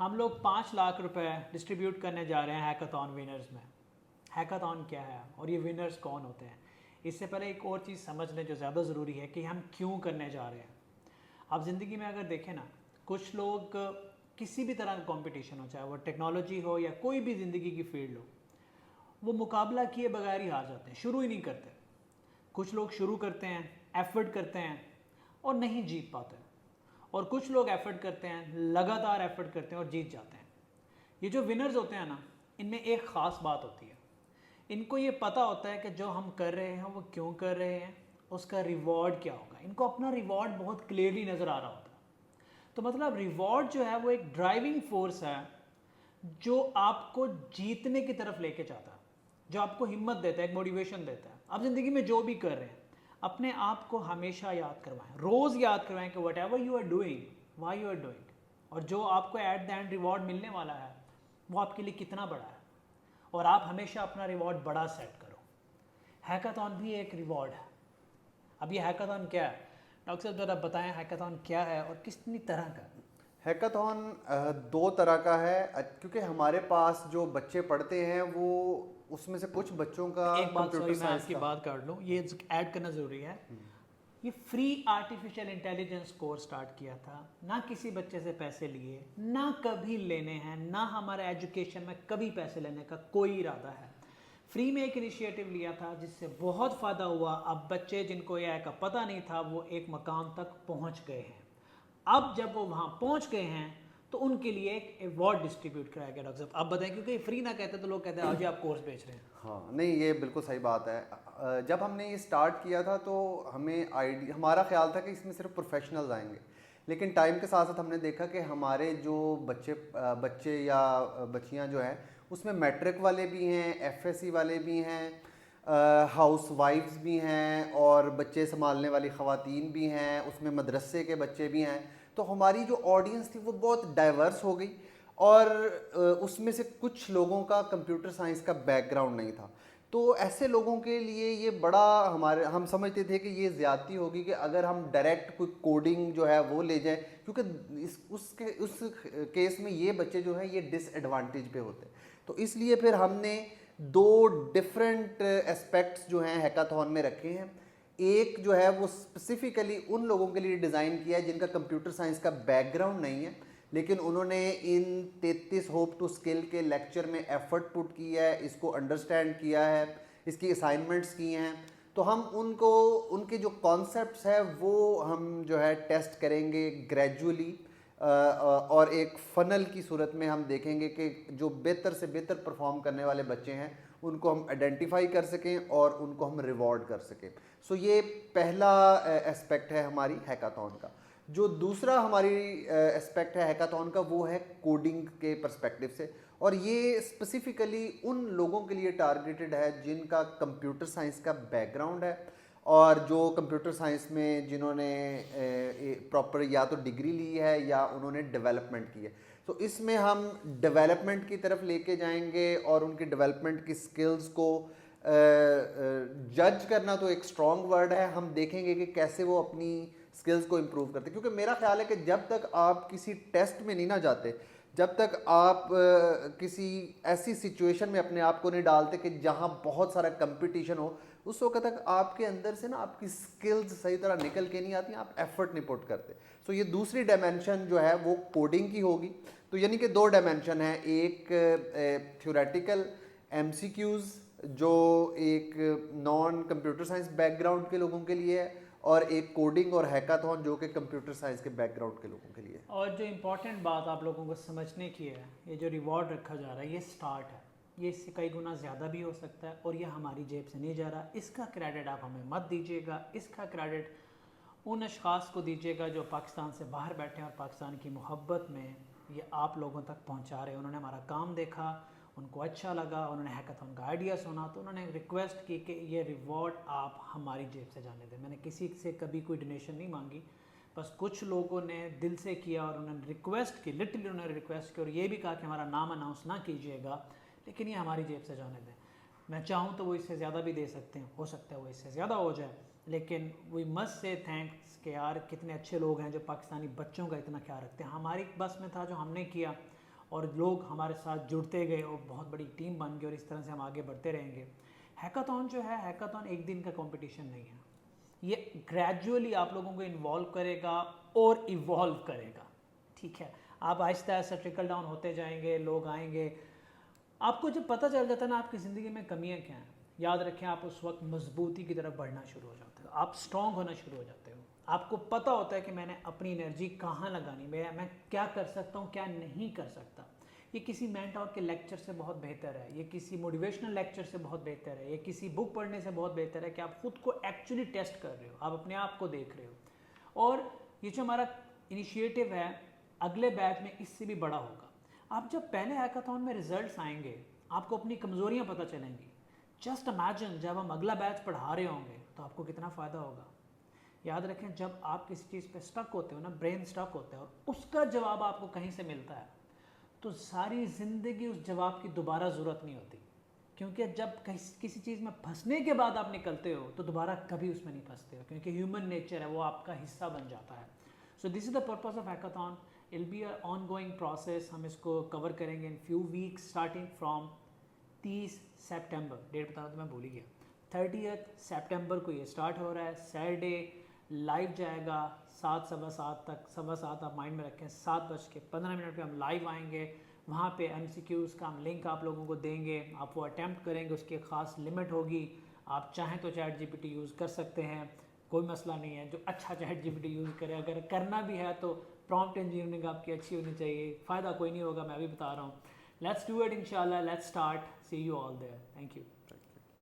हम लोग 5 लाख रुपए डिस्ट्रीब्यूट करने जा रहे हैं हैकाथॉन विनर्स में। हैकाथॉन क्या है और ये विनर्स कौन होते हैं? इससे पहले एक और चीज़ समझ लें जो ज़्यादा ज़रूरी है कि हम क्यों करने जा रहे हैं। आप ज़िंदगी में अगर देखें ना, कुछ लोग किसी भी तरह का कंपटीशन हो, चाहे वो टेक्नोलॉजी हो या कोई भी ज़िंदगी की फील्ड हो, वो मुकाबला किए बगैर ही हार जाते हैं, शुरू ही नहीं करते। कुछ लोग शुरू करते हैं, एफर्ट करते हैं और नहीं जीत पाते, और कुछ लोग एफर्ट करते हैं, लगातार एफर्ट करते हैं और जीत जाते हैं। ये जो विनर्स होते हैं ना, इनमें एक ख़ास बात होती है, इनको ये पता होता है कि जो हम कर रहे हैं वो क्यों कर रहे हैं, उसका रिवॉर्ड क्या होगा। इनको अपना रिवॉर्ड बहुत क्लियरली नज़र आ रहा होता है। तो मतलब रिवॉर्ड जो है वो एक ड्राइविंग फोर्स है जो आपको जीतने की तरफ लेके जाता है, जो आपको हिम्मत देता है, एक मोटिवेशन देता है। आप ज़िंदगी में जो भी कर रहे हैं, अपने आप को हमेशा याद करवाएं, रोज़ याद करवाएं कि whatever you are doing, why you are doing, और जो आपको एट द एंड रिवॉर्ड मिलने वाला है वो आपके लिए कितना बड़ा है, और आप हमेशा अपना रिवॉर्ड बड़ा सेट करो। हैकाथॉन भी एक रिवॉर्ड है। अब ये हैकाथॉन क्या है, डॉक्टर साहब ज़रा बताएं, हैकाथॉन क्या है और कितनी तरह का? हैकाथॉन दो तरह का है, क्योंकि हमारे पास जो बच्चे पढ़ते हैं वो उसमें से कुछ बच्चों का एक बात, कंप्यूटर सॉरी मैं साइंस आपकी का। बात काट लूँ, ये ऐड करना ज़रूरी है। ये free artificial intelligence course start किया था, ना किसी बच्चे से पैसे लिए, ना कभी लेने हैं, ना हमारे एजुकेशन में कभी पैसे लेने का कोई इरादा है। फ्री में एक इनिशिएटिव लिया था जिससे बहुत फ़ायदा हुआ। अब बच्चे जिनको ये का पता नहीं था वो एक मकाम तक पहुंच गए हैं। अब जब वो वहाँ पहुंच गए हैं तो उनके लिए एक अवार्ड डिस्ट्रीब्यूट कराया गया। डॉक्टर साहब आप बताएं, क्योंकि फ्री ना कहते तो लोग कहते हैं आज जी आप कोर्स बेच रहे हैं। हाँ, नहीं ये बिल्कुल सही बात है। जब हमने ये स्टार्ट किया था तो हमारा ख्याल था कि इसमें सिर्फ प्रोफेशनल्स आएंगे, लेकिन टाइम के साथ साथ हमने देखा कि हमारे जो बच्चे या बच्चियां जो हैं उसमें मैट्रिक वाले भी हैं, एफएससी वाले भी हैं, हाउस वाइफ्स भी हैं, और बच्चे संभालने वाली ख़वातीन भी हैं, उसमें मदरसे के बच्चे भी हैं। तो हमारी जो ऑडियंस थी वो बहुत डाइवर्स हो गई, और उसमें से कुछ लोगों का कंप्यूटर साइंस का बैकग्राउंड नहीं था। तो ऐसे लोगों के लिए ये बड़ा हम समझते थे कि ये ज़्यादती होगी कि अगर हम डायरेक्ट कोई कोडिंग जो है वो ले जाएं, क्योंकि उस केस में ये बच्चे जो हैं ये डिसएडवांटेज पे होते हैं। तो इसलिए फिर हमने दो डिफरेंट एस्पेक्ट्स जो हैं हैकाथॉन में रखे हैं। एक जो है वो स्पेसिफिकली उन लोगों के लिए डिज़ाइन किया है जिनका कंप्यूटर साइंस का बैकग्राउंड नहीं है, लेकिन उन्होंने इन 33 होप टू स्किल के लेक्चर में एफर्ट पुट किया है, इसको अंडरस्टैंड किया है, इसकी असाइनमेंट्स की हैं। तो हम उनको उनके जो कॉन्सेप्ट्स है वो हम जो है टेस्ट करेंगे ग्रेजुअली, और एक फ़नल की सूरत में हम देखेंगे कि जो बेहतर से बेहतर परफॉर्म करने वाले बच्चे हैं उनको हम आइडेंटिफाई कर सकें और उनको हम रिवॉर्ड कर सकें। सो ये पहला एस्पेक्ट है हमारी हैकाथॉन का। जो दूसरा हमारी एस्पेक्ट है हैकाथॉन का वो है कोडिंग के पर्सपेक्टिव से, और ये स्पेसिफिकली उन लोगों के लिए टारगेटेड है जिनका कंप्यूटर साइंस का बैकग्राउंड है, और जो कंप्यूटर साइंस में जिन्होंने प्रॉपर या तो डिग्री ली है या उन्होंने डेवलपमेंट की है। तो इसमें हम डेवलपमेंट की तरफ लेके जाएंगे और उनकी डेवलपमेंट की स्किल्स को जज करना तो एक स्ट्रॉन्ग वर्ड है, हम देखेंगे कि कैसे वो अपनी स्किल्स को इम्प्रूव करते हैं। क्योंकि मेरा ख्याल है कि जब तक आप किसी टेस्ट में नहीं ना जाते, जब तक आप किसी ऐसी सिचुएशन में अपने आप को नहीं डालते कि जहां बहुत सारा कंपटीशन हो, उस वक्त तक आपके अंदर से ना आपकी स्किल्स सही तरह निकल के नहीं आती, आप एफर्ट नहीं पुट करते। सो ये दूसरी डायमेंशन जो है वो कोडिंग की होगी। तो यानी कि दो डायमेंशन है, एक थ्योरेटिकल एमसीक्यूज जो एक नॉन कंप्यूटर साइंस बैकग्राउंड के लोगों के लिए है, और एक कोडिंग और हैकाथॉन जो कि कंप्यूटर साइंस के बैकग्राउंड के लोगों के लिए है। और जो इम्पोर्टेंट बात आप लोगों को समझने की है, ये जो रिवॉर्ड रखा जा रहा है ये स्टार्ट है, ये इससे कई गुना ज़्यादा भी हो सकता है, और ये हमारी जेब से नहीं जा रहा। इसका क्रेडिट आप हमें मत दीजिएगा, इसका क्रेडिट उन अशखास को दीजिएगा जो पाकिस्तान से बाहर बैठे हैं और पाकिस्तान की मोहब्बत में ये आप लोगों तक पहुंचा रहे हैं। उन्होंने हमारा काम देखा, उनको अच्छा लगा, उन्होंने हैकाथॉन का आइडिया सुना, तो उन्होंने रिक्वेस्ट की कि ये रिवॉर्ड आप हमारी जेब से जाने दें। मैंने किसी से कभी कोई डोनेशन नहीं मांगी, बस कुछ लोगों ने दिल से किया और उन्होंने रिक्वेस्ट की, लिटरली उन्होंने रिक्वेस्ट की, और ये भी कहा कि हमारा नाम अनाउंस ना कीजिएगा, लेकिन ये हमारी जेब से जाने दें। मैं चाहूँ तो वो इससे ज़्यादा भी दे सकते हैं, हो सकता है वो इससे ज़्यादा हो जाए, लेकिन वी मस्ट से थैंक्स कि यार कितने अच्छे लोग हैं जो पाकिस्तानी बच्चों का इतना ख्याल रखते हैं। हमारी बस में था जो हमने किया, और लोग हमारे साथ जुड़ते गए और बहुत बड़ी टीम बन गई और इस तरह से हम आगे बढ़ते रहेंगे। हैकाथॉन जो है, हैकाथॉन एक दिन का कंपटीशन नहीं है, ये ग्रेजुअली आप लोगों को इन्वॉल्व करेगा और इवॉल्व करेगा, ठीक है। आप आहिस्ता आहिस्ता ट्रिकल डाउन होते जाएंगे, लोग आएंगे। आपको जब पता चल जाता है ना आपकी ज़िंदगी में कमियां क्या हैं, याद रखें आप उस वक्त मजबूती की तरफ बढ़ना शुरू हो जाते हो, आप स्ट्रॉन्ग होना शुरू हो जाते हो। आपको पता होता है कि मैंने अपनी एनर्जी कहाँ लगानी, मैं क्या कर सकता हूँ, क्या नहीं कर सकता। ये किसी मेंटोर के लेक्चर से बहुत बेहतर है, ये किसी मोटिवेशनल लेक्चर से बहुत बेहतर है, ये किसी बुक पढ़ने से बहुत बेहतर है कि आप खुद को एक्चुअली टेस्ट कर रहे हो, आप अपने आप को देख रहे हो। और ये जो हमारा इनिशिएटिव है अगले बैच में इससे भी बड़ा होगा। आप जब पहले हैकाथॉन में रिजल्ट्स आएंगे, आपको अपनी कमज़ोरियाँ पता चलेंगी। जस्ट इमेजिन जब हम अगला बैच पढ़ा रहे होंगे तो आपको कितना फ़ायदा होगा। याद रखें, जब आप किसी चीज़ पे स्टक होते हो ना, ब्रेन स्टक होता है और उसका जवाब आपको कहीं से मिलता है, तो सारी ज़िंदगी उस जवाब की दोबारा ज़रूरत नहीं होती। क्योंकि जब किसी चीज़ में फंसने के बाद आप निकलते हो तो दोबारा कभी उसमें नहीं फंसते हो, क्योंकि ह्यूमन नेचर है, वो आपका हिस्सा बन जाता है। So this is the purpose of hackathon. It be a ongoing process. हम इसको कवर करेंगे in few weeks starting from 30 September, date बताना तो मैं भूल ही गया, 30 सितंबर को ये स्टार्ट हो रहा है। सैटरडे लाइव जाएगा 7 सवा 7 तक, सवा 7 आप माइंड में रखें, 7:15 पे हम लाइव आएंगे। वहाँ पे MCQs का हम लिंक आप लोगों को देंगे, आप वो अटैम्प्ट करेंगे, उसकी ख़ास लिमिट होगी। आप चाहें तो ChatGPT यूज़ कर सकते हैं, कोई मसला नहीं है। जो अच्छा ChatGPT यूज़ करे, अगर करना भी है तो प्रॉम्प्ट इंजीनियरिंग आपकी अच्छी होनी चाहिए, फ़ायदा कोई नहीं होगा, मैं अभी बता रहा हूँ। लेट्स डू इट इंशाल्लाह, let's start, see you all there, thank you.